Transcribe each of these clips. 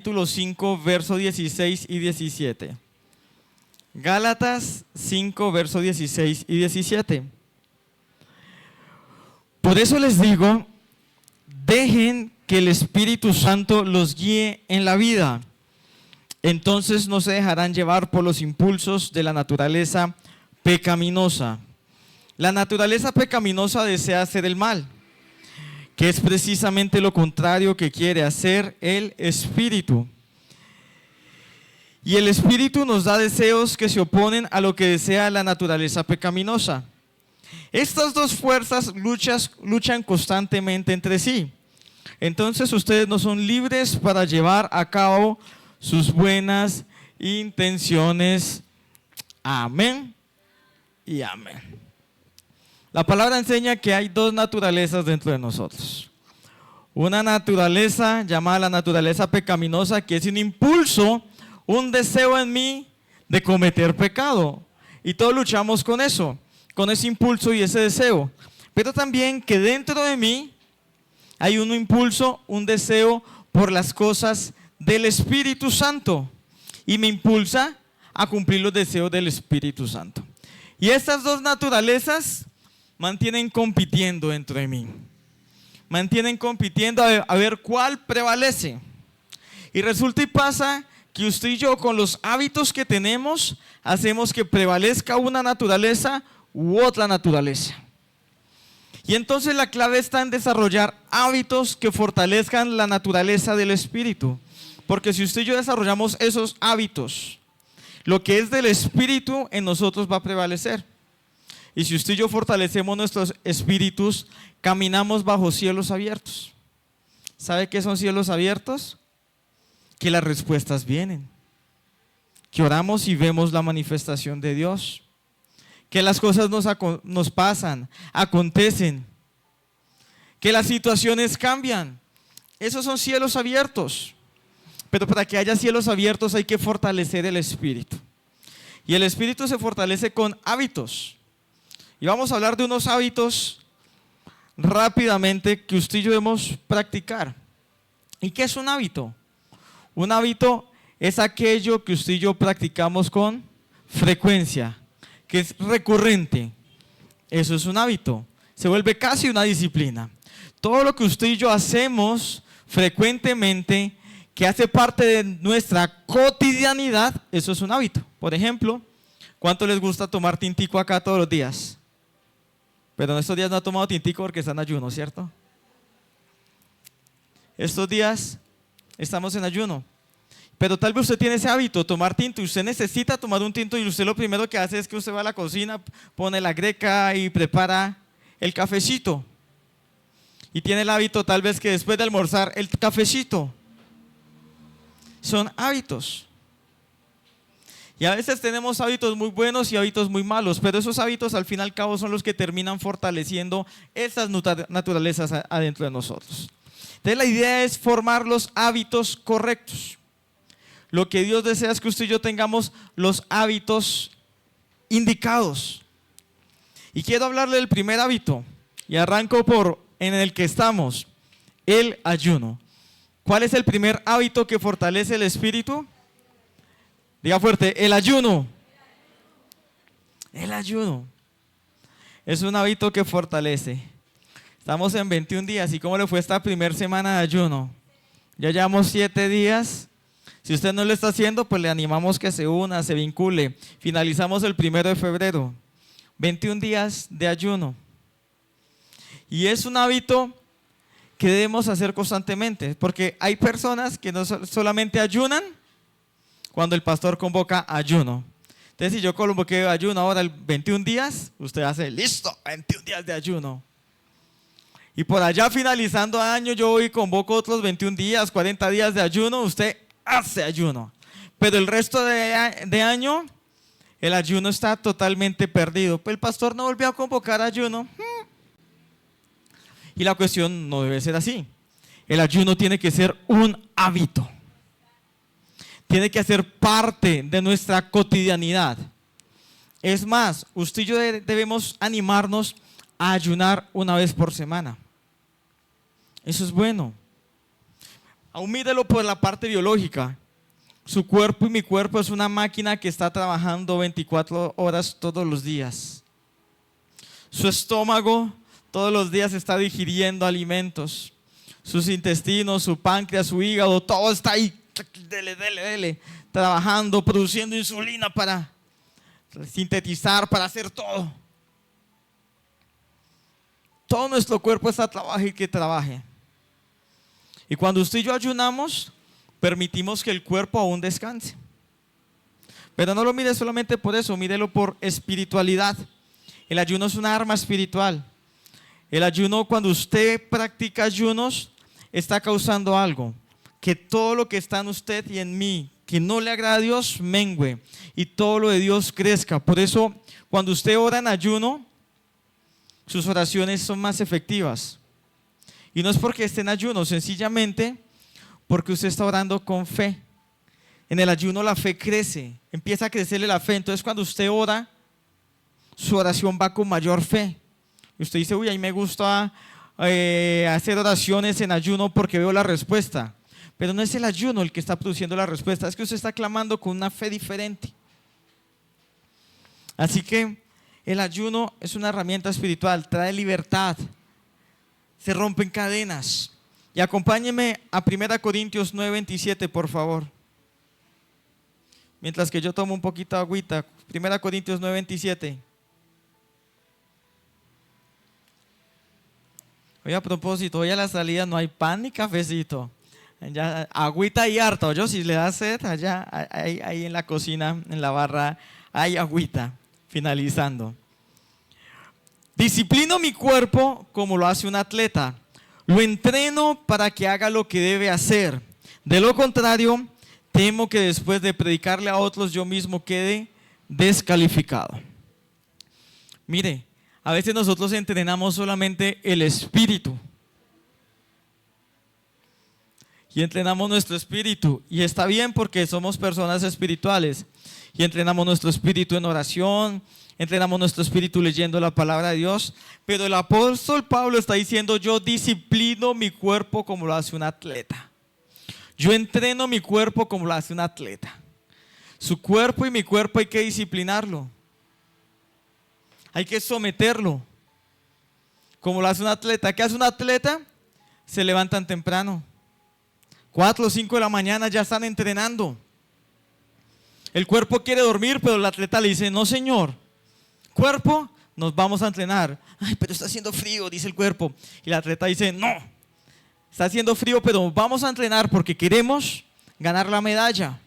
Capítulo 5, verso 16 y 17. Gálatas 5, verso 16 y 17. Por eso les digo, dejen que el Espíritu Santo los guíe en la vida. Entonces no se dejarán llevar por los impulsos de la naturaleza pecaminosa. La naturaleza pecaminosa desea hacer el mal, que es precisamente lo contrario que quiere hacer el Espíritu. Y el Espíritu nos da deseos que se oponen a lo que desea la naturaleza pecaminosa. Estas dos fuerzas luchan constantemente entre sí. Entonces ustedes no son libres para llevar a cabo sus buenas intenciones. Amén y amén. La palabra enseña que hay dos naturalezas dentro de nosotros. Una naturaleza llamada la naturaleza pecaminosa, que es un impulso, un deseo en mí de cometer pecado. Y todos luchamos con eso, con ese impulso y ese deseo. Pero también que dentro de mí hay un impulso, un deseo por las cosas del Espíritu Santo. Y me impulsa a cumplir los deseos del Espíritu Santo. Y estas dos naturalezas mantienen compitiendo dentro de mí. Mantienen compitiendo a ver cuál prevalece. Y resulta y pasa que usted y yo, con los hábitos que tenemos, hacemos que prevalezca una naturaleza u otra naturaleza. Y entonces la clave está en desarrollar hábitos que fortalezcan la naturaleza del Espíritu. Porque si usted y yo desarrollamos esos hábitos, lo que es del Espíritu en nosotros va a prevalecer. Y si usted y yo fortalecemos nuestros espíritus, caminamos bajo cielos abiertos. ¿Sabe qué son cielos abiertos? Que las respuestas vienen. Que oramos y vemos la manifestación de Dios. Que las cosas nos pasan, acontecen. Que las situaciones cambian. Esos son cielos abiertos. Pero para que haya cielos abiertos hay que fortalecer el espíritu. Y el espíritu se fortalece con hábitos. Y vamos a hablar de unos hábitos rápidamente que usted y yo debemos practicar. ¿Y qué es un hábito? Un hábito es aquello que usted y yo practicamos con frecuencia, que es recurrente. Eso es un hábito. Se vuelve casi una disciplina. Todo lo que usted y yo hacemos frecuentemente, que hace parte de nuestra cotidianidad, eso es un hábito. Por ejemplo, ¿cuánto les gusta tomar tintico acá todos los días? Pero en estos días no ha tomado tintico porque está en ayuno, ¿cierto? Estos días estamos en ayuno. Pero tal vez usted tiene ese hábito, tomar tinto, y usted necesita tomar un tinto, y usted lo primero que hace es que usted va a la cocina, pone la greca y prepara el cafecito. Y tiene el hábito tal vez que después de almorzar el cafecito. Son hábitos. Y a veces tenemos hábitos muy buenos y hábitos muy malos, pero esos hábitos al fin y al cabo son los que terminan fortaleciendo esas naturalezas adentro de nosotros. Entonces la idea es formar los hábitos correctos. Lo que Dios desea es que usted y yo tengamos los hábitos indicados. Y quiero hablarle del primer hábito, y arranco por en el que estamos, el ayuno. ¿Cuál es el primer hábito que fortalece el espíritu? Diga fuerte, el ayuno. El ayuno es un hábito que fortalece. Estamos en 21 días. ¿Y cómo le fue esta primera semana de ayuno? Ya llevamos 7 días. Si usted no lo está haciendo, pues le animamos que se una, se vincule. Finalizamos el 1 de febrero. 21 días de ayuno. Y es un hábito que debemos hacer constantemente, porque hay personas que no solamente ayunan cuando el pastor convoca ayuno. Entonces, si yo convoqué ayuno ahora el 21 días, usted hace, listo, 21 días de ayuno. Y por allá finalizando año, yo hoy convoco otros 21 días, 40 días de ayuno, usted hace ayuno. Pero el resto de año, el ayuno está totalmente perdido. Pues el pastor no volvió a convocar ayuno. Y la cuestión no debe ser así. El ayuno tiene que ser un hábito. Tiene que ser parte de nuestra cotidianidad. Es más, usted y yo debemos animarnos a ayunar una vez por semana. Eso es bueno. Aún mírelo por la parte biológica. Su cuerpo y mi cuerpo es una máquina que está trabajando 24 horas todos los días. Su estómago todos los días está digiriendo alimentos. Sus intestinos, su páncreas, su hígado, todo está ahí, dele, trabajando, produciendo insulina para sintetizar, para hacer todo. Todo nuestro cuerpo está trabaje y que trabaje. Y cuando usted y yo ayunamos, permitimos que el cuerpo aún descanse. Pero no lo mire solamente por eso, mírelo por espiritualidad. El ayuno es una arma espiritual. El ayuno, cuando usted practica ayunos, está causando algo. Que todo lo que está en usted y en mí, que no le agrada a Dios, mengüe. Y todo lo de Dios crezca. Por eso, cuando usted ora en ayuno, sus oraciones son más efectivas. Y no es porque esté en ayuno, sencillamente porque usted está orando con fe. En el ayuno la fe crece, empieza a crecerle la fe. Entonces cuando usted ora, su oración va con mayor fe. Y usted dice, uy, a mí me gusta hacer oraciones en ayuno porque veo la respuesta. Pero no es el ayuno el que está produciendo la respuesta, es que usted está clamando con una fe diferente. Así que el ayuno es una herramienta espiritual, trae libertad, se rompen cadenas. Y acompáñeme a 1 Corintios 9:27, por favor. Mientras que yo tomo un poquito de agüita. 1 Corintios 9:27. Hoy a propósito, hoy a la salida no hay pan ni cafecito. Ya, agüita y harta. Yo si le da sed, allá ahí en la cocina, en la barra, hay agüita. Finalizando. Disciplino mi cuerpo como lo hace un atleta. Lo entreno para que haga lo que debe hacer. De lo contrario, temo que después de predicarle a otros yo mismo quede descalificado. Mire, a veces nosotros entrenamos solamente el espíritu. Y entrenamos nuestro espíritu. Y está bien porque somos personas espirituales. Y entrenamos nuestro espíritu en oración. Entrenamos nuestro espíritu leyendo la palabra de Dios. Pero el apóstol Pablo está diciendo, yo disciplino mi cuerpo como lo hace un atleta. Yo entreno mi cuerpo como lo hace un atleta. Su cuerpo y mi cuerpo hay que disciplinarlo. Hay que someterlo. Como lo hace un atleta. ¿Qué hace un atleta? Se levantan temprano. 4 o 5 de la mañana ya están entrenando. El cuerpo quiere dormir, pero el atleta le dice, no señor. Cuerpo, nos vamos a entrenar. Ay, pero está haciendo frío, dice el cuerpo. Y el atleta dice, no, está haciendo frío, pero vamos a entrenar porque queremos ganar la medalla.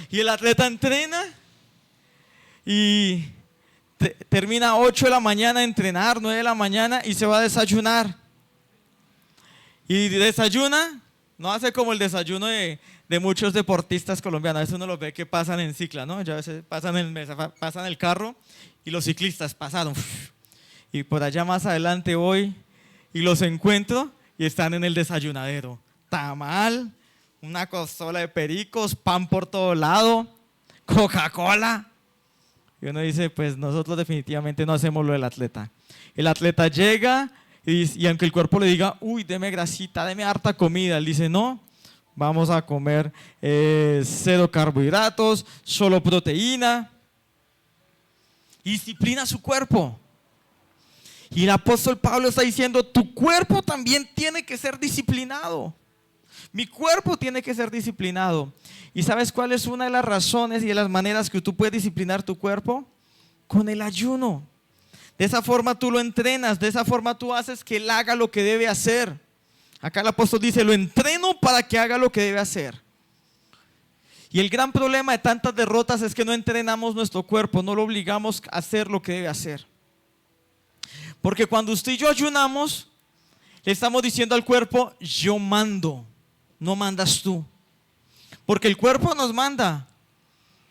Y el atleta entrena y termina a 8 de la mañana de entrenar, 9 de la mañana y se va a desayunar. Y desayuna, no hace como el desayuno de muchos deportistas colombianos. A veces uno los ve que pasan en cicla, ¿no? Ya a veces pasan el carro y los ciclistas pasaron. Y por allá más adelante voy y los encuentro y están en el desayunadero. Tamal, una costola de pericos, pan por todo lado, Coca-Cola. Y uno dice, pues nosotros definitivamente no hacemos lo del atleta. El atleta llega y aunque el cuerpo le diga, uy, deme grasita, deme harta comida, él dice, no, vamos a comer 0 carbohidratos, solo proteína. Disciplina su cuerpo. Y el apóstol Pablo está diciendo, tu cuerpo también tiene que ser disciplinado. Mi cuerpo tiene que ser disciplinado. ¿Y sabes cuál es una de las razones y de las maneras que tú puedes disciplinar tu cuerpo? Con el ayuno. De esa forma tú lo entrenas, de esa forma tú haces que él haga lo que debe hacer. Acá el apóstol dice, lo entreno para que haga lo que debe hacer. Y el gran problema de tantas derrotas es que no entrenamos nuestro cuerpo, no lo obligamos a hacer lo que debe hacer. Porque cuando usted y yo ayunamos, le estamos diciendo al cuerpo, yo mando, no mandas tú. Porque el cuerpo nos manda.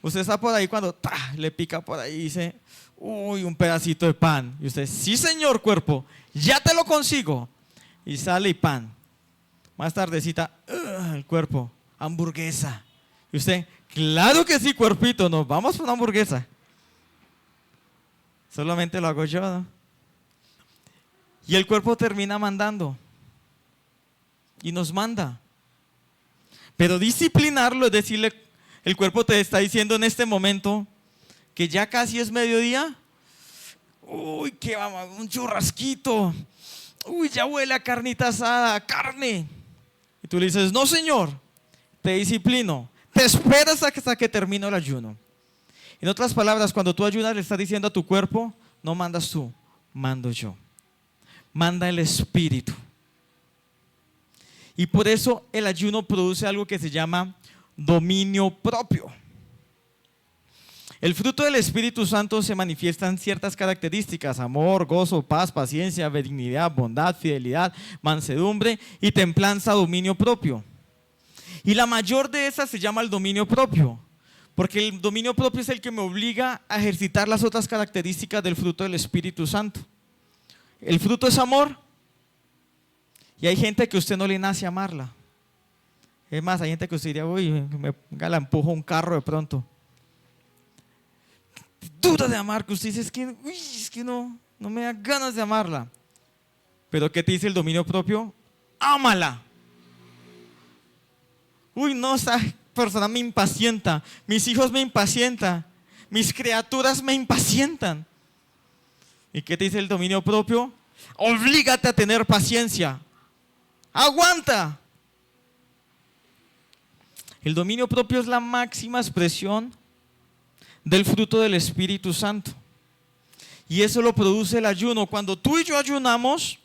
Usted está por ahí cuando le pica por ahí y dice, uy, un pedacito de pan. Y usted, sí señor cuerpo, ya te lo consigo. Y sale y pan. Más tardecita, el cuerpo, hamburguesa. Y usted, claro que sí, cuerpito, nos vamos por una hamburguesa. Solamente lo hago yo, ¿no? Y el cuerpo termina mandando. Y nos manda. Pero disciplinarlo es decirle, el cuerpo te está diciendo en este momento que ya casi es mediodía. Uy, qué vamos, un churrasquito. Uy, ya huele a carnita asada, carne. Y tú le dices, no señor, te disciplino, te esperas hasta que termine el ayuno. En otras palabras, cuando tú ayunas le estás diciendo a tu cuerpo, no mandas tú, mando yo. Manda el Espíritu. Y por eso el ayuno produce algo que se llama dominio propio. El fruto del Espíritu Santo se manifiesta en ciertas características: amor, gozo, paz, paciencia, benignidad, bondad, fidelidad, mansedumbre y templanza, dominio propio. Y la mayor de esas se llama el dominio propio, porque el dominio propio es el que me obliga a ejercitar las otras características del fruto del Espíritu Santo. El fruto es amor, y hay gente que a usted no le nace amarla. Es más, hay gente que usted diría, uy, me la empujo un carro de pronto. Duda de amar, que usted dice, es que no me da ganas de amarla. Pero ¿qué te dice el dominio propio? Ámala. Uy, no, esa persona me impacienta, mis hijos me impacientan, mis criaturas me impacientan. ¿Y qué te dice el dominio propio? Oblígate a tener paciencia. Aguanta. El dominio propio es la máxima expresión del fruto del Espíritu Santo. Y eso lo produce el ayuno. Cuando tú y yo ayunamos,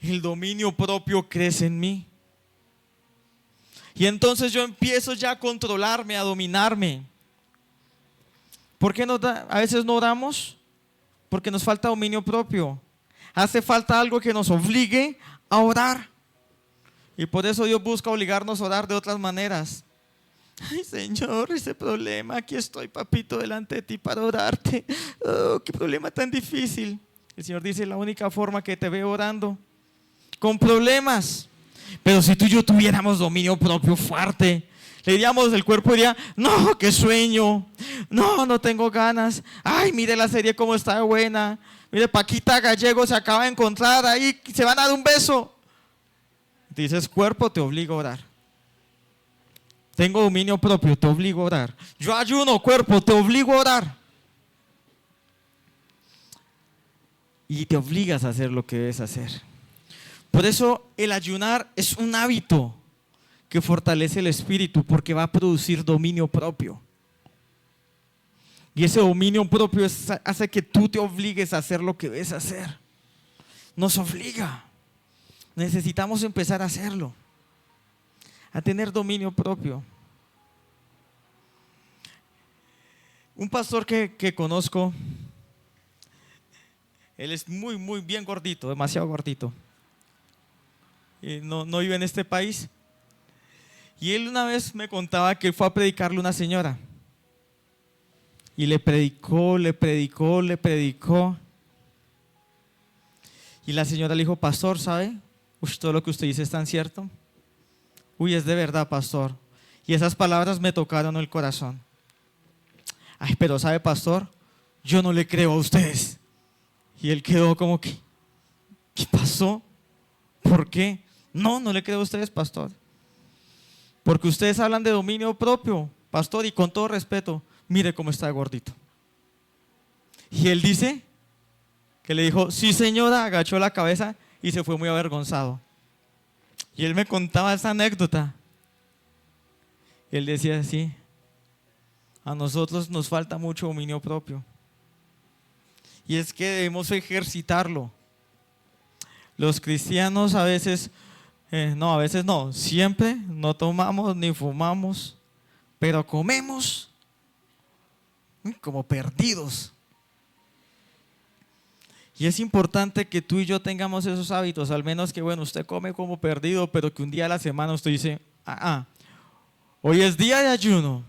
el dominio propio crece en mí. Y entonces yo empiezo ya a controlarme, a dominarme. ¿Por qué a veces no oramos? Porque nos falta dominio propio. Hace falta algo que nos obligue a orar. Y por eso Dios busca obligarnos a orar de otras maneras. Ay, Señor, ese problema, aquí estoy, papito, delante de ti para orarte. Oh, qué problema tan difícil. El Señor dice, la única forma que te veo orando, con problemas. Pero si tú y yo tuviéramos dominio propio fuerte, le diríamos, el cuerpo diría, no, qué sueño, no tengo ganas. Ay, mire la serie cómo está buena. Mire, Paquita Gallego se acaba de encontrar ahí, se van a dar un beso. Dices, cuerpo, te obligo a orar. Tengo dominio propio, te obligo a orar. Yo ayuno, cuerpo, te obligo a orar. Y te obligas a hacer lo que debes hacer. Por eso el ayunar es un hábito que fortalece el espíritu, porque va a producir dominio propio. Y ese dominio propio hace que tú te obligues a hacer lo que debes hacer. Nos obliga. Necesitamos empezar a hacerlo, a tener dominio propio. Un pastor que conozco, él es muy bien gordito, demasiado gordito. Y no vive en este país. Y él una vez me contaba que fue a predicarle a una señora. Y le predicó. Y la señora le dijo, pastor, ¿sabe? Uy, todo lo que usted dice es tan cierto. Uy, es de verdad, pastor. Y esas palabras me tocaron el corazón. Ay, pero ¿sabe, pastor? Yo no le creo a ustedes. Y él quedó como que, ¿qué pasó? ¿Por qué? No le creo a ustedes, pastor. Porque ustedes hablan de dominio propio, pastor, y con todo respeto, mire cómo está gordito. Y él dice que le dijo, sí señora, agachó la cabeza y se fue muy avergonzado. Y él me contaba esa anécdota. Y él decía así, a nosotros nos falta mucho dominio propio. Y es que debemos ejercitarlo. Los cristianos a veces no, siempre no tomamos ni fumamos, pero comemos como perdidos. Y es importante que tú y yo tengamos esos hábitos, al menos que, bueno, usted come como perdido, pero que un día a la semana usted dice, hoy es día de ayuno,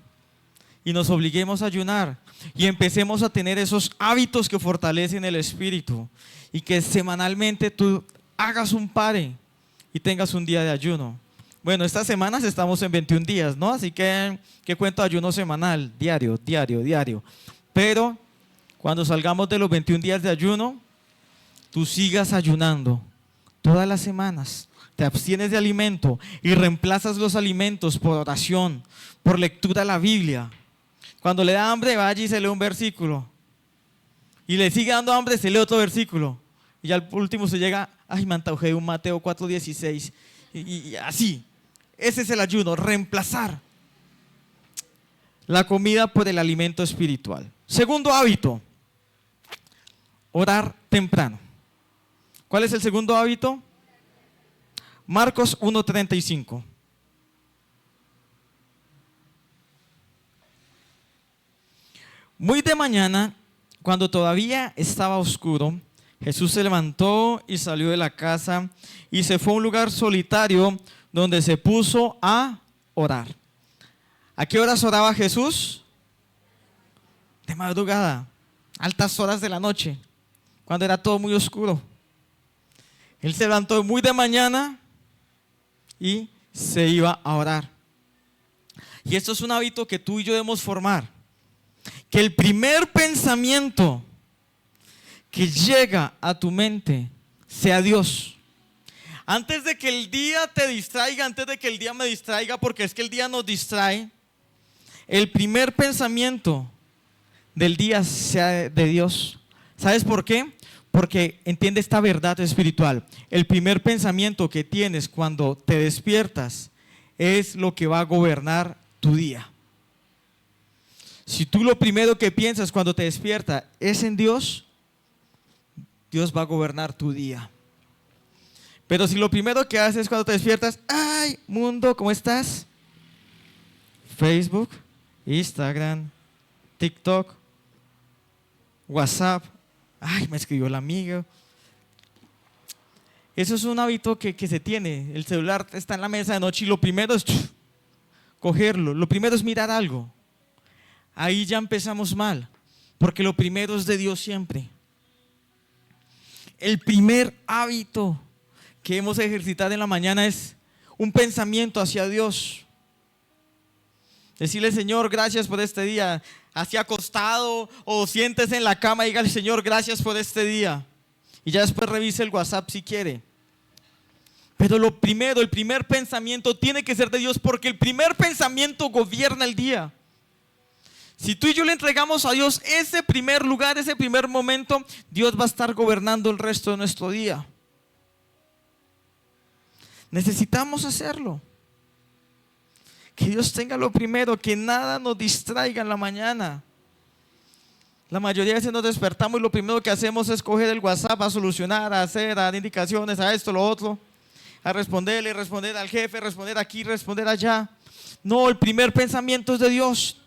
y nos obliguemos a ayunar, y empecemos a tener esos hábitos que fortalecen el espíritu, y que semanalmente tú hagas un pare y tengas un día de ayuno. Bueno, estas semanas estamos en 21 días, ¿no? Así que, ¿qué cuento de ayuno semanal? Diario. Pero cuando salgamos de los 21 días de ayuno, tú sigas ayunando todas las semanas, te abstienes de alimento y reemplazas los alimentos por oración, por lectura de la Biblia. Cuando le da hambre, vaya y se lee un versículo. Y le sigue dando hambre, se lee otro versículo. Y al último se llega, ay, me antojé de un Mateo 4:16. Y así, ese es el ayuno, reemplazar la comida por el alimento espiritual. Segundo hábito, orar temprano. ¿Cuál es el segundo hábito? Marcos 1:35. Muy de mañana, cuando todavía estaba oscuro, Jesús se levantó y salió de la casa y se fue a un lugar solitario donde se puso a orar. ¿A qué horas oraba Jesús? De madrugada, altas horas de la noche, cuando era todo muy oscuro. Él se levantó muy de mañana y se iba a orar. Y esto es un hábito que tú y yo debemos formar. Que el primer pensamiento que llega a tu mente sea Dios. Antes de que el día te distraiga, antes de que el día me distraiga, porque es que el día nos distrae, el primer pensamiento del día sea de Dios. ¿Sabes por qué? Porque entiende esta verdad espiritual. El primer pensamiento que tienes cuando te despiertas es lo que va a gobernar tu día. Si tú lo primero que piensas cuando te despiertas es en Dios, Dios va a gobernar tu día. Pero si lo primero que haces cuando te despiertas, ay, mundo, ¿cómo estás? Facebook, Instagram, TikTok, WhatsApp, ay, me escribió el amigo. Eso es un hábito que se tiene. El celular está en la mesa de noche y lo primero es cogerlo, lo primero es mirar algo. Ahí ya empezamos mal, porque lo primero es de Dios siempre. El primer hábito que hemos ejercitado en la mañana es un pensamiento hacia Dios. Decirle, Señor, gracias por este día. Así acostado o siéntese en la cama y dígale, Señor, gracias por este día. Y ya después revise el WhatsApp si quiere. Pero lo primero, el primer pensamiento tiene que ser de Dios, porque el primer pensamiento gobierna el día. Si tú y yo le entregamos a Dios ese primer lugar, ese primer momento, Dios va a estar gobernando el resto de nuestro día. Necesitamos hacerlo. Que Dios tenga lo primero, que nada nos distraiga en la mañana. La mayoría de veces nos despertamos y lo primero que hacemos es coger el WhatsApp a solucionar, a hacer, a dar indicaciones, a esto, lo otro, a responderle, responder al jefe, responder aquí, responder allá. No, el primer pensamiento es de Dios.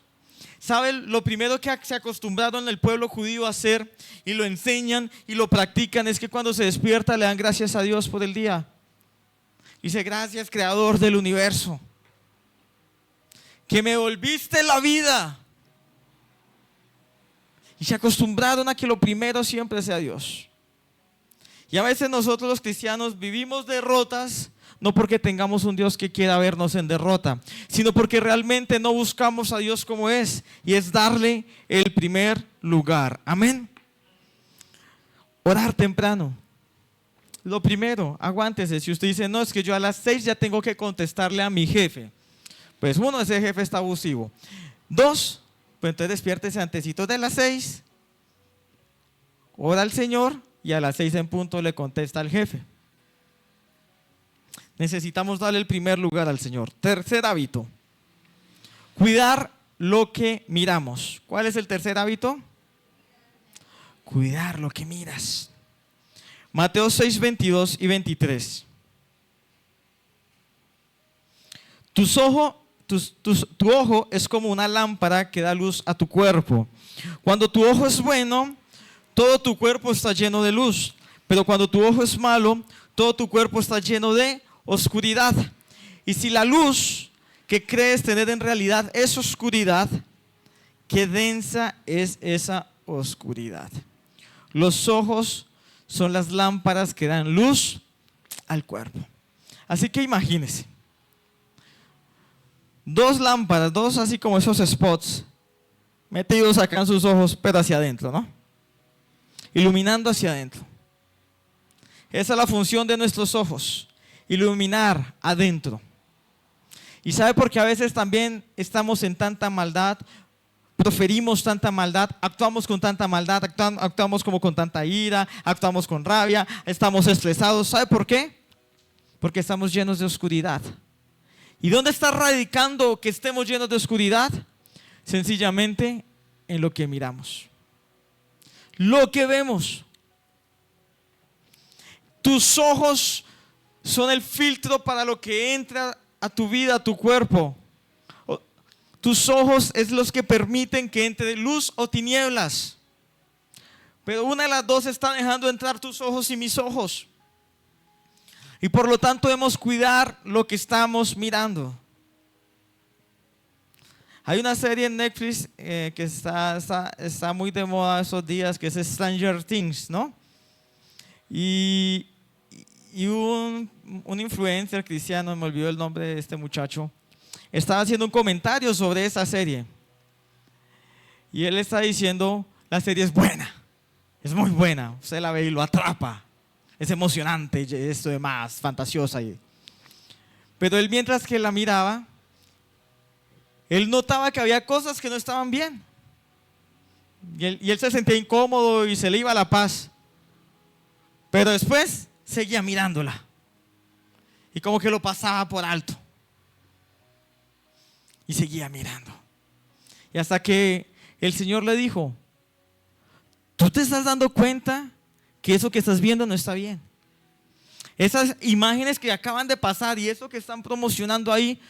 ¿Saben? Lo primero que se acostumbraron en el pueblo judío a hacer y lo enseñan y lo practican es que cuando se despierta le dan gracias a Dios por el día. Dice, gracias, creador del universo, que me volviste la vida. Y se acostumbraron a que lo primero siempre sea Dios. Y a veces nosotros los cristianos vivimos derrotas, no porque tengamos un Dios que quiera vernos en derrota, sino porque realmente no buscamos a Dios como es, y es darle el primer lugar. Amén. Orar temprano. Lo primero, aguántese. Si usted dice, no, es que yo a las 6 ya tengo que contestarle a mi jefe. Pues uno, ese jefe está abusivo. 2, pues entonces despiértese antesito de las 6, ora al Señor y a las 6 en punto le contesta al jefe. Necesitamos darle el primer lugar al Señor. Tercer hábito, cuidar lo que miramos. ¿Cuál es el tercer hábito? Cuidar lo que miras. Mateo 6, 22 y 23. Tu ojo es como una lámpara que da luz a tu cuerpo. Cuando tu ojo es bueno, todo tu cuerpo está lleno de luz. Pero cuando tu ojo es malo, todo tu cuerpo está lleno de oscuridad. Y si la luz que crees tener en realidad es oscuridad, qué densa es esa oscuridad. Los ojos son las lámparas que dan luz al cuerpo. Así que imagínese. 2 lámparas, 2 así como esos spots metidos acá en sus ojos, pero hacia adentro, ¿no? Iluminando hacia adentro. Esa es la función de nuestros ojos. iluminar adentro. ¿Y sabe por qué a veces también estamos en tanta maldad? Proferimos tanta maldad, actuamos con tanta maldad, actuamos como con tanta ira, actuamos con rabia, estamos estresados. ¿Sabe por qué? Porque estamos llenos de oscuridad. ¿Y dónde está radicando que estemos llenos de oscuridad? Sencillamente en lo que miramos, lo que vemos. Tus ojos son el filtro para lo que entra a tu vida, a tu cuerpo. Tus ojos es los que permiten que entre luz o tinieblas. Pero una de las dos está dejando entrar tus ojos y mis ojos. Y por lo tanto debemos cuidar lo que estamos mirando. Hay una serie en Netflix que está muy de moda esos días, que es Stranger Things, ¿no? Y un influencer cristiano, me olvidó el nombre de este muchacho, estaba haciendo un comentario sobre esa serie. Y él está diciendo, la serie es buena, es muy buena. Usted la ve y lo atrapa. Es emocionante, esto de más, fantasiosa. Pero él, mientras que la miraba, él notaba que había cosas que no estaban bien. Y él se sentía incómodo y se le iba la paz. Pero después seguía mirándola. Y como que lo pasaba por alto. Y seguía mirando. Y hasta que el Señor le dijo, ¿tú te estás dando cuenta que eso que estás viendo no está bien? Esas imágenes que acaban de pasar y eso que están promocionando ahí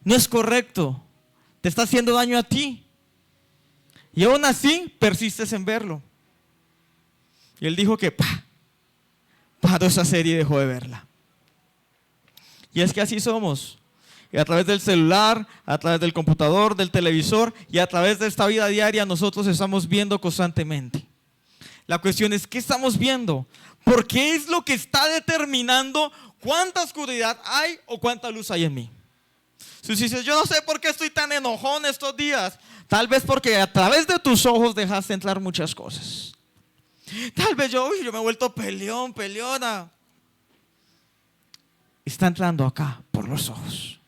no es correcto. Te está haciendo daño a ti. Y aún así persistes en verlo. Y él dijo que paró esa serie y dejó de verla. Y es que así somos. Y a través del celular, a través del computador, del televisor y a través de esta vida diaria nosotros estamos viendo constantemente. La cuestión es, ¿qué estamos viendo? Porque es lo que está determinando cuánta oscuridad hay o cuánta luz hay en mí. Si dices, yo no sé por qué estoy tan enojón estos días, tal vez porque a través de tus ojos dejaste entrar muchas cosas. Tal vez yo me he vuelto peleona. Está entrando acá por los ojos.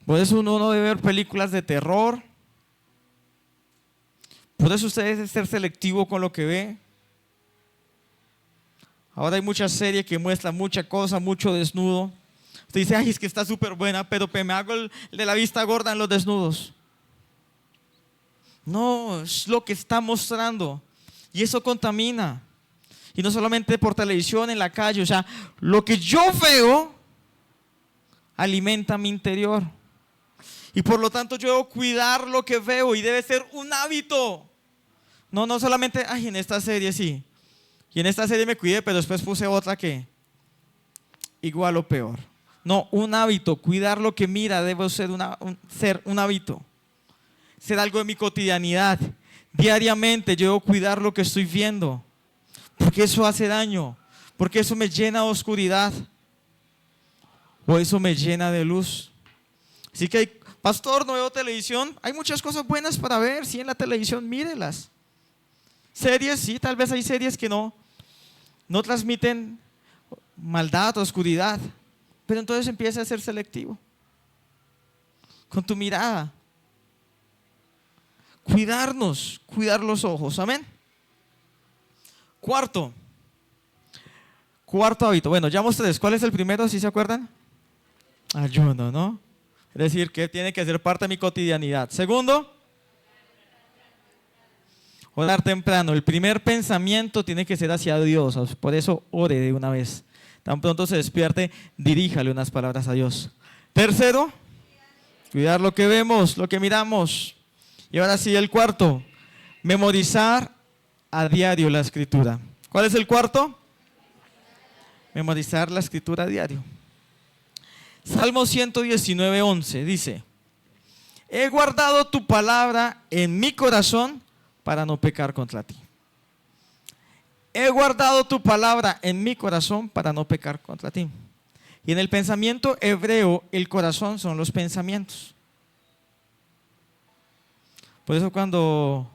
Por eso uno no debe ver películas de terror. Por eso usted debe ser selectivo con lo que ve. Ahora hay muchas series que muestran mucha cosa, mucho desnudo. Usted dice, ay, es que está súper buena, pero me hago el de la vista gorda en los desnudos. No, es lo que está mostrando. Y eso contamina. Y no solamente por televisión, en la calle. O sea, lo que yo veo alimenta mi interior. Y por lo tanto yo debo cuidar lo que veo y debe ser un hábito. No solamente, ay, en esta serie sí. Y en esta serie me cuidé, pero después puse otra que igual o peor. No, un hábito. Cuidar lo que mira debe ser un hábito. Ser algo de mi cotidianidad. Diariamente yo debo cuidar lo que estoy viendo. Porque eso hace daño. Porque eso me llena de oscuridad. O eso me llena de luz. Así que, pastor, no veo televisión. Hay muchas cosas buenas para ver. Sí, en la televisión, mírelas. Series, sí, tal vez hay series que no transmiten maldad o oscuridad. Pero entonces empieza a ser selectivo. Con tu mirada. Cuidar los ojos. Amén. Cuarto hábito. Bueno, ya mostré. ¿Cuál es el primero? ¿Sí se acuerdan? Ayuno, ¿no? Es decir, que tiene que ser parte de mi cotidianidad. Segundo, orar temprano. El primer pensamiento tiene que ser hacia Dios. Por eso ore de una vez. Tan pronto se despierte, diríjale unas palabras a Dios. Tercero, cuidar lo que vemos, lo que miramos. Y ahora sí, el cuarto, memorizar a diario la escritura. ¿Cuál es el cuarto? Memorizar la escritura a diario. Salmo 119:11 dice: he guardado tu palabra en mi corazón para no pecar contra ti. He guardado tu palabra en mi corazón para no pecar contra ti. Y en el pensamiento hebreo, el corazón son los pensamientos. Por eso cuando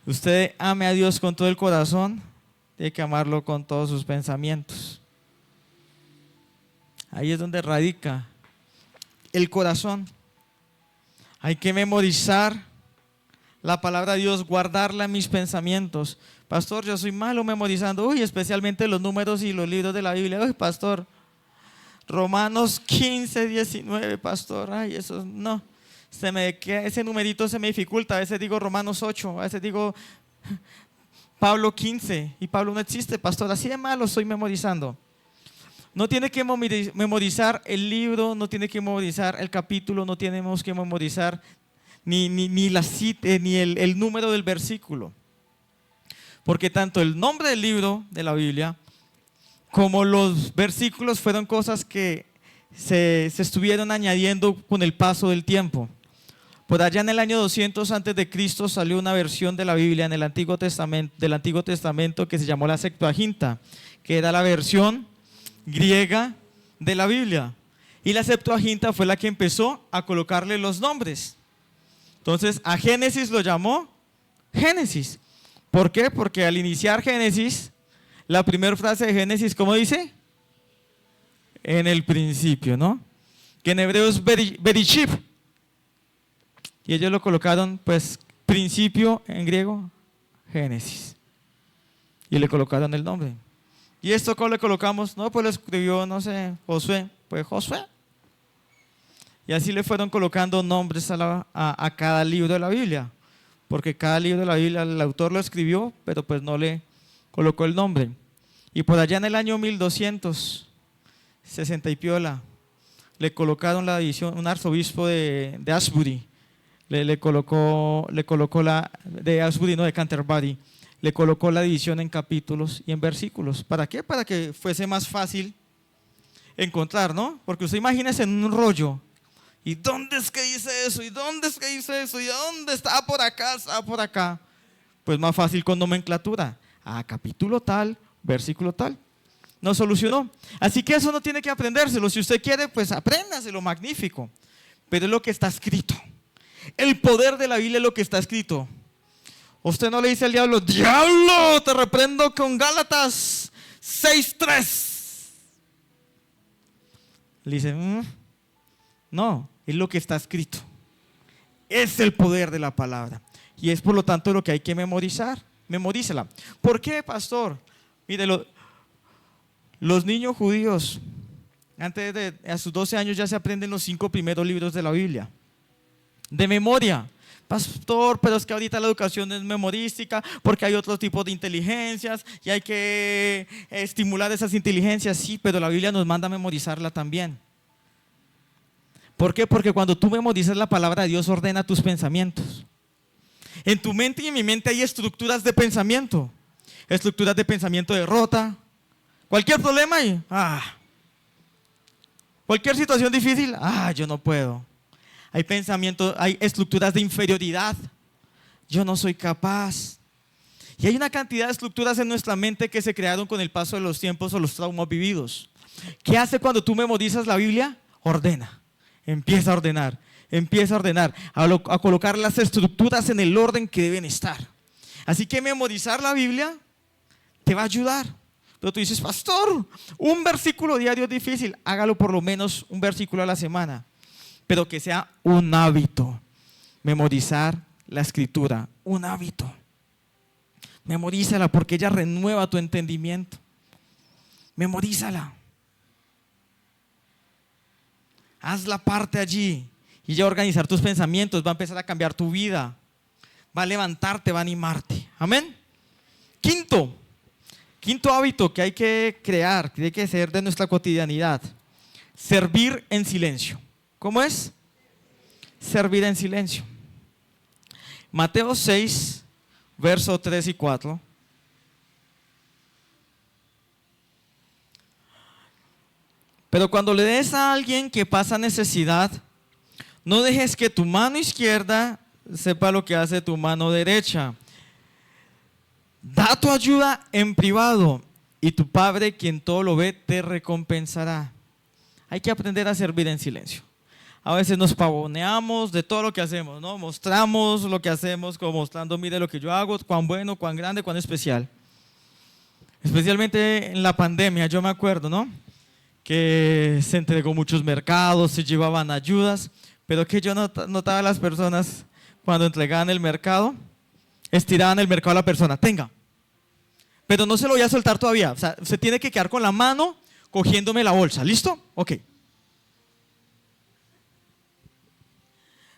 usted ame a Dios con todo el corazón, tiene que amarlo con todos sus pensamientos. Ahí es donde radica el corazón. Hay que memorizar la palabra de Dios, guardarla en mis pensamientos. Pastor, yo soy malo memorizando, especialmente los números y los libros de la Biblia. Pastor, Romanos 15, 19, pastor, eso no. Ese numerito se me dificulta. A veces digo Romanos 8, a veces digo Pablo 15 y Pablo no existe, pastor. Así de malo estoy memorizando. No tiene que memorizar el libro, no tiene que memorizar el capítulo, no tenemos que memorizar ni la cita, ni el número del versículo. Porque tanto el nombre del libro de la Biblia como los versículos fueron cosas que se estuvieron añadiendo con el paso del tiempo. Por allá en el año 200 antes de Cristo salió una versión de la Biblia del Antiguo Testamento que se llamó la Septuaginta, que era la versión griega de la Biblia. Y la Septuaginta fue la que empezó a colocarle los nombres. Entonces a Génesis lo llamó Génesis. ¿Por qué? Porque al iniciar Génesis, la primera frase de Génesis, ¿cómo dice? En el principio, ¿no? Que en hebreo es Bereshit. Y ellos lo colocaron, pues, principio en griego, Génesis. Y le colocaron el nombre. ¿Y esto cómo le colocamos? No, pues lo escribió, no sé, Josué. Pues Josué. Y así le fueron colocando nombres a cada libro de la Biblia. Porque cada libro de la Biblia el autor lo escribió, pero pues no le colocó el nombre. Y por allá en el año 1260 y piola, le colocaron la división, un arzobispo de Asbury, le colocó de Asbury, no, de Canterbury, le colocó la división en capítulos y en versículos. ¿Para qué? Para que fuese más fácil encontrar, ¿no? Porque usted imagínese en un rollo, ¿y dónde es que dice eso? ¿Y dónde es que dice eso? ¿Y dónde está? Por acá, está por acá. Pues más fácil con nomenclatura. Capítulo tal, versículo tal. Nos solucionó. Así que eso no tiene que aprendérselo. Si usted quiere, pues apréndaselo, magnífico. Pero es lo que está escrito. El poder de la Biblia es lo que está escrito. Usted no le dice al diablo, diablo, te reprendo con Gálatas 6:3. Le dice, no, es lo que está escrito. Es el poder de la palabra. Y es por lo tanto lo que hay que memorizar. Memorízala. ¿Por qué, pastor? Mire, los niños judíos, a sus 12 años ya se aprenden los 5 primeros libros de la Biblia. De memoria. Pastor, pero es que ahorita la educación es memorística porque hay otro tipo de inteligencias y hay que estimular esas inteligencias. Sí, pero la Biblia nos manda a memorizarla también. ¿Por qué? Porque cuando tú memorizas la palabra de Dios, ordena tus pensamientos. En tu mente y en mi mente hay estructuras de pensamiento. Estructuras de pensamiento de derrota. Cualquier problema y cualquier situación difícil, yo no puedo. Hay pensamientos, hay estructuras de inferioridad. Yo no soy capaz. Y hay una cantidad de estructuras en nuestra mente que se crearon con el paso de los tiempos o los traumas vividos. ¿Qué hace cuando tú memorizas la Biblia? Ordena. Empieza a ordenar. Empieza a ordenar. A colocar las estructuras en el orden que deben estar. Así que memorizar la Biblia te va a ayudar. Pero tú dices, pastor, un versículo diario es difícil. Hágalo por lo menos un versículo a la semana. Pero que sea un hábito. Memorizar la escritura, un hábito. Memorízala porque ella renueva tu entendimiento. Memorízala. Haz la parte allí y ya organizar tus pensamientos, va a empezar a cambiar tu vida. Va a levantarte, va a animarte. Amén. Quinto hábito que hay que crear, que hay que hacer de nuestra cotidianidad. Servir en silencio. ¿Cómo es? Servir en silencio. Mateo 6, versos 3 y 4. Pero cuando le des a alguien que pasa necesidad, no dejes que tu mano izquierda sepa lo que hace tu mano derecha. Da tu ayuda en privado y tu Padre, quien todo lo ve, te recompensará. Hay que aprender a servir en silencio. A veces nos pavoneamos de todo lo que hacemos, ¿no? Mostramos lo que hacemos como mostrando, mire lo que yo hago, cuán bueno, cuán grande, cuán especial. Especialmente en la pandemia, yo me acuerdo, ¿no? que se entregó muchos mercados, se llevaban ayudas, pero que yo notaba a las personas cuando entregaban el mercado, estiraban el mercado a la persona, tenga, pero no se lo voy a soltar todavía, o sea, se tiene que quedar con la mano cogiéndome la bolsa, ¿listo? Ok.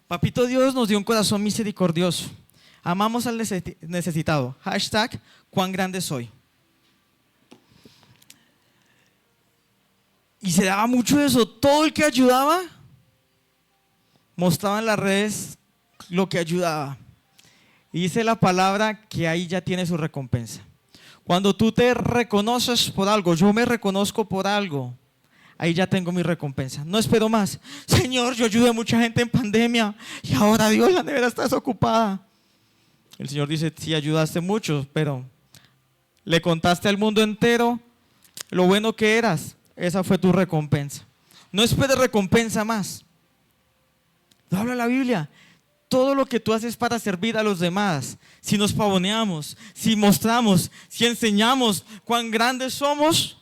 Papito Dios nos dio un corazón misericordioso. Amamos al necesitado. Hashtag, cuán grande soy. Y se daba mucho eso. Todo el que ayudaba mostraba en las redes lo que ayudaba. Y dice la palabra que ahí ya tiene su recompensa. Cuando tú te reconoces por algo, yo me reconozco por algo, ahí ya tengo mi recompensa. No espero más. Señor, yo ayudé a mucha gente en pandemia y ahora Dios, la nevera está desocupada. El Señor dice, sí, ayudaste mucho, pero le contaste al mundo entero lo bueno que eras. Esa fue tu recompensa. No esperes recompensa más. Lo habla la Biblia. Todo lo que tú haces para servir a los demás, si nos pavoneamos, si mostramos, si enseñamos cuán grandes somos,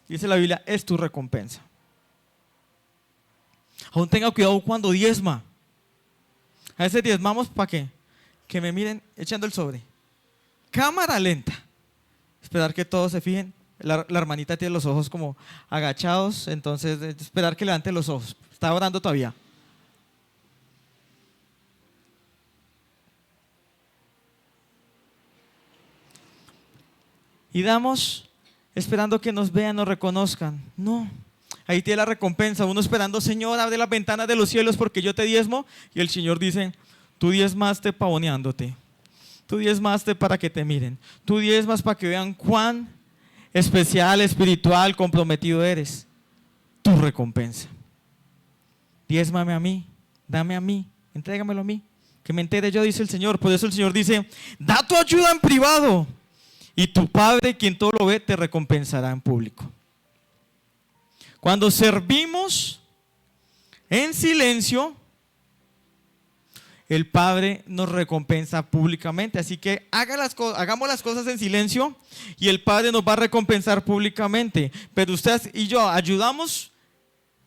dice la Biblia, es tu recompensa. Aún tenga cuidado cuando diezma. A veces diezmamos ¿para qué? Que me miren echando el sobre. Cámara lenta. Esperar que todos se fijen. La hermanita tiene los ojos como agachados, entonces esperar que levante los ojos. Está orando todavía. Y damos esperando que nos vean, nos reconozcan. No, ahí tiene la recompensa. Uno esperando, Señor, abre las ventanas de los cielos porque yo te diezmo. Y el Señor dice, tú diezmaste pavoneándote. Tú diezmaste para que te miren. Tú diezmas para que vean cuán especial, espiritual, comprometido eres. Tu recompensa. Diezmame a mí, dame a mí, entrégamelo a mí. Que me entere yo, dice el Señor. Por eso el Señor dice, da tu ayuda en privado. Y tu Padre, quien todo lo ve, te recompensará en público. Cuando servimos en silencio, el Padre nos recompensa públicamente. Así que hagamos las cosas en silencio y el Padre nos va a recompensar públicamente. Pero usted y yo ayudamos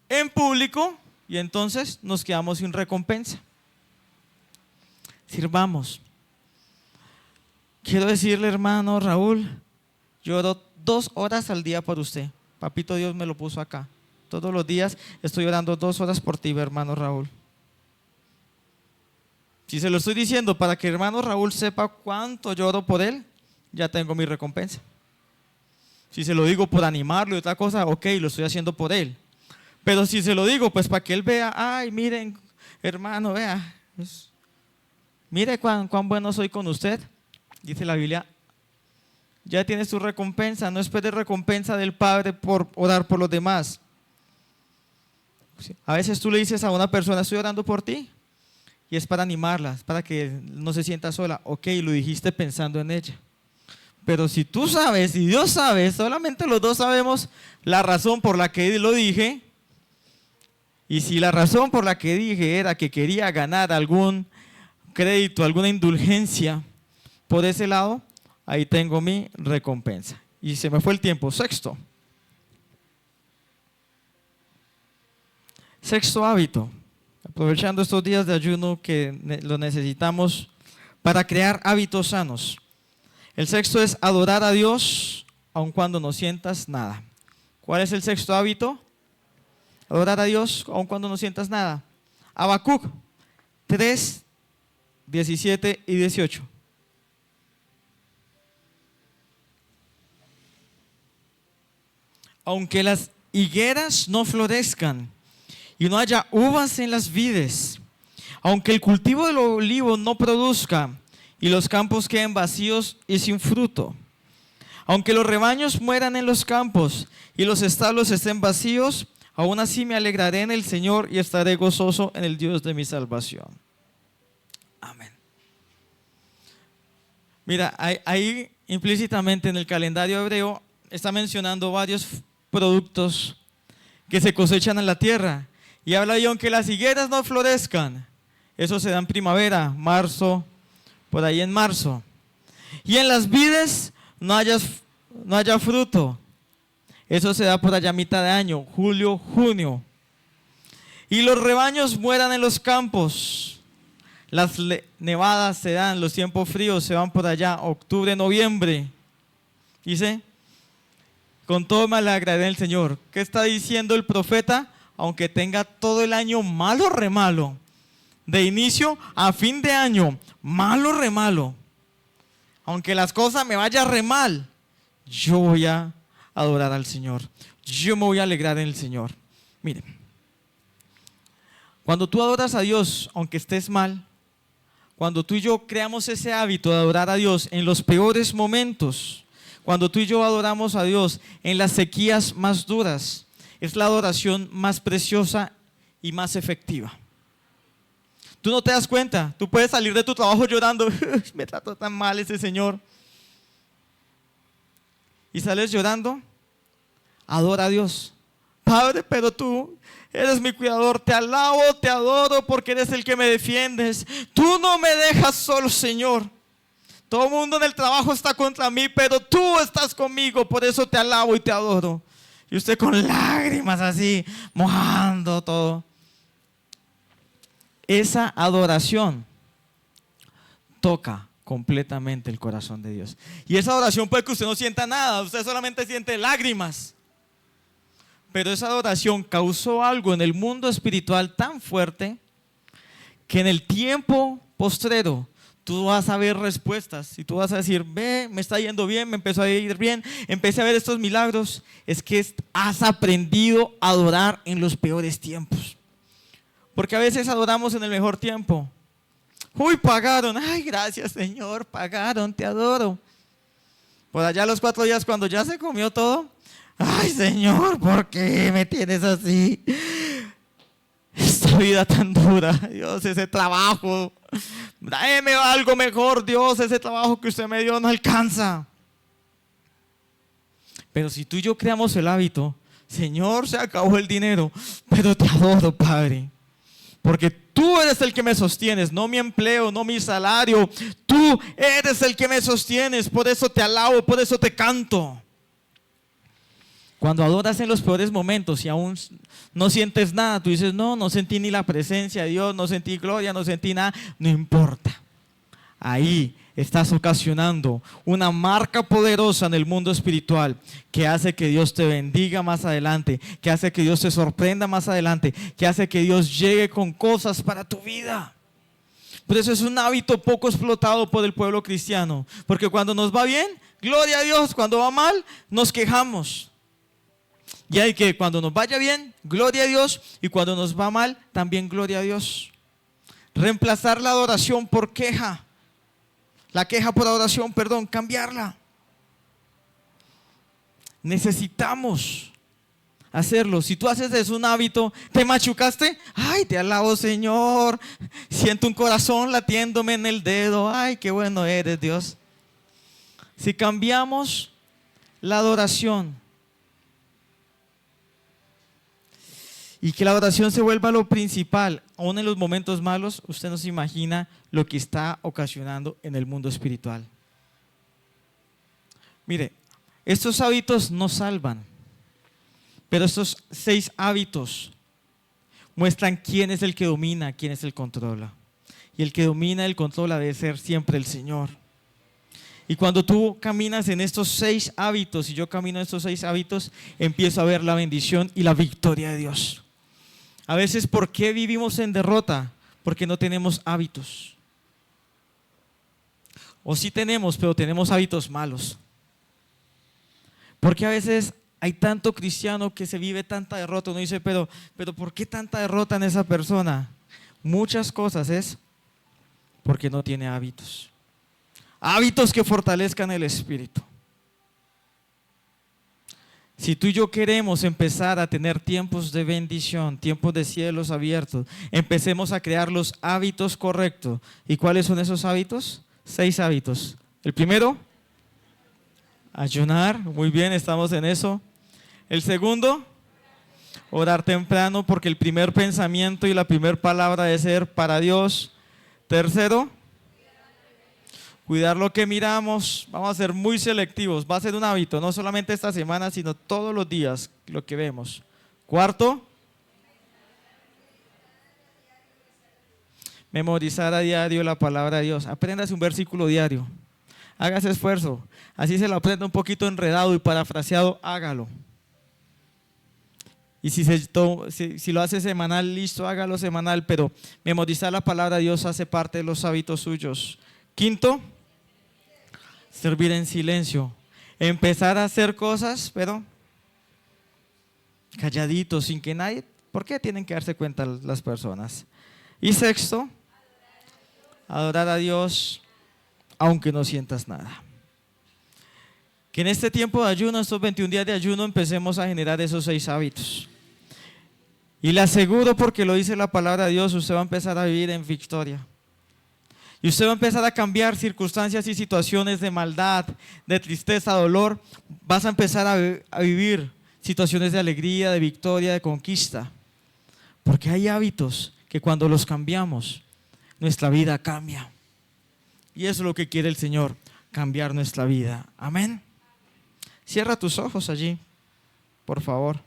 en público y entonces nos quedamos sin recompensa. Sirvamos. Quiero decirle, hermano Raúl, yo oro 2 horas al día por usted. Papito Dios me lo puso acá. Todos los días estoy orando 2 horas por ti, hermano Raúl. Si se lo estoy diciendo para que hermano Raúl sepa cuánto yo oro por él, ya tengo mi recompensa. Si se lo digo por animarlo y otra cosa, ok, lo estoy haciendo por él. Pero si se lo digo, pues para que él vea, ay, miren, hermano, vea, mire cuán bueno soy con usted. Dice la Biblia, ya tienes tu recompensa, no esperes recompensa del Padre por orar por los demás. A veces tú le dices a una persona, estoy orando por ti, y es para animarla, es para que no se sienta sola. Ok, lo dijiste pensando en ella. Pero si tú sabes y Dios sabe, solamente los dos sabemos la razón por la que lo dije, y si la razón por la que dije era que quería ganar algún crédito, alguna indulgencia, por ese lado, ahí tengo mi recompensa. Y se me fue el tiempo. Sexto hábito. Aprovechando estos días de ayuno que lo necesitamos para crear hábitos sanos. El sexto es adorar a Dios aun cuando no sientas nada. ¿Cuál es el sexto hábito? Adorar a Dios aun cuando no sientas nada. Habacuc 3, 17 y 18. Aunque las higueras no florezcan y no haya uvas en las vides, aunque el cultivo del olivo no produzca y los campos queden vacíos y sin fruto, aunque los rebaños mueran en los campos y los establos estén vacíos, aún así me alegraré en el Señor y estaré gozoso en el Dios de mi salvación. Amén. Mira, ahí implícitamente en el calendario hebreo está mencionando varios productos que se cosechan en la tierra. Y habla de aunque las higueras no florezcan, eso se da en primavera, marzo, por ahí en marzo. Y en las vides no haya fruto. Eso se da por allá a mitad de año, julio, junio. Y los rebaños mueran en los campos. Las nevadas se dan, los tiempos fríos se van por allá, octubre, noviembre. Dice, con todo me alegraré en el Señor. ¿Qué está diciendo el profeta? Aunque tenga todo el año malo, re malo. De inicio a fin de año, malo, re malo. Aunque las cosas me vayan re mal, yo voy a adorar al Señor. Yo me voy a alegrar en el Señor. Miren, cuando tú adoras a Dios, aunque estés mal, cuando tú y yo creamos ese hábito de adorar a Dios en los peores momentos, cuando tú y yo adoramos a Dios en las sequías más duras, es la adoración más preciosa y más efectiva. Tú no te das cuenta, tú puedes salir de tu trabajo llorando, me trató tan mal ese señor. Y sales llorando, adora a Dios. Padre, pero tú eres mi cuidador, te alabo, te adoro porque eres el que me defiendes. Tú no me dejas solo, Señor. Todo el mundo en el trabajo está contra mí, pero tú estás conmigo, por eso te alabo y te adoro. Y usted con lágrimas así, mojando todo. Esa adoración toca completamente el corazón de Dios. Y esa adoración puede que usted no sienta nada, usted solamente siente lágrimas. Pero esa adoración causó algo en el mundo espiritual tan fuerte que en el tiempo postrero tú vas a ver respuestas y tú vas a decir, ve, me está yendo bien, me empezó a ir bien, empecé a ver estos milagros. Es que has aprendido a adorar en los peores tiempos. Porque a veces adoramos en el mejor tiempo. Uy, pagaron, ay, gracias Señor, pagaron, te adoro. Por allá a los 4 días cuando ya se comió todo, ay Señor, ¿por qué me tienes así? Esta vida tan dura, Dios, ese trabajo, dame algo mejor, Dios, ese trabajo que usted me dio no alcanza. Pero si tú y yo creamos el hábito, Señor, se acabó el dinero, pero te adoro, Padre. Porque tú eres el que me sostienes, no mi empleo, no mi salario. Tú eres el que me sostienes, por eso te alabo, por eso te canto. Cuando adoras en los peores momentos y aún no sientes nada, tú dices, no sentí ni la presencia de Dios, no sentí gloria, no sentí nada, no importa. Ahí estás ocasionando una marca poderosa en el mundo espiritual que hace que Dios te bendiga más adelante, que hace que Dios te sorprenda más adelante, que hace que Dios llegue con cosas para tu vida. Por eso es un hábito poco explotado por el pueblo cristiano, porque cuando nos va bien, gloria a Dios, cuando va mal, nos quejamos. Y hay que cuando nos vaya bien, gloria a Dios, y cuando nos va mal, también gloria a Dios. Reemplazar la adoración por queja. La queja por adoración, perdón, cambiarla. Necesitamos hacerlo. Si tú haces eso un hábito, te machucaste, ay, te alabo Señor, siento un corazón latiéndome en el dedo, ay, qué bueno eres Dios. Si cambiamos la adoración y que la adoración se vuelva lo principal, aún en los momentos malos, usted no se imagina lo que está ocasionando en el mundo espiritual. Mire, estos hábitos no salvan, pero estos 6 hábitos muestran quién es el que domina, quién es el que controla. Y el que domina y el controla debe ser siempre el Señor. Y cuando tú caminas en estos 6 hábitos y yo camino en estos 6 hábitos, empiezo a ver la bendición y la victoria de Dios. A veces, ¿por qué vivimos en derrota? Porque no tenemos hábitos. O sí tenemos, pero tenemos hábitos malos. Porque a veces hay tanto cristiano que se vive tanta derrota. Uno dice, pero ¿por qué tanta derrota en esa persona? Muchas cosas es porque no tiene hábitos. Hábitos que fortalezcan el espíritu. Si tú y yo queremos empezar a tener tiempos de bendición, tiempos de cielos abiertos, empecemos a crear los hábitos correctos. ¿Y cuáles son esos hábitos? 6 hábitos. El primero, ayunar. Muy bien, estamos en eso. El segundo, orar temprano, porque el primer pensamiento y la primera palabra debe ser para Dios. Tercero, cuidar lo que miramos, vamos a ser muy selectivos, va a ser un hábito, no solamente esta semana, sino todos los días lo que vemos. Cuarto, memorizar a diario la palabra de Dios. Apréndase un versículo diario, hágase esfuerzo, así se lo aprenda un poquito enredado y parafraseado, hágalo. Y si lo hace semanal, listo, hágalo semanal, pero memorizar la palabra de Dios hace parte de los hábitos suyos. Quinto, servir en silencio. Empezar a hacer cosas, pero calladitos, sin que nadie… ¿Por qué tienen que darse cuenta las personas? Y sexto, adorar a Dios aunque no sientas nada. Que en este tiempo de ayuno, estos 21 días de ayuno, empecemos a generar esos 6 hábitos. Y le aseguro, porque lo dice la palabra de Dios, usted va a empezar a vivir en victoria. Y usted va a empezar a cambiar circunstancias y situaciones de maldad, de tristeza, dolor. Vas a empezar a vivir situaciones de alegría, de victoria, de conquista. Porque hay hábitos que cuando los cambiamos, nuestra vida cambia. Y eso es lo que quiere el Señor, cambiar nuestra vida. Amén. Cierra tus ojos allí, por favor.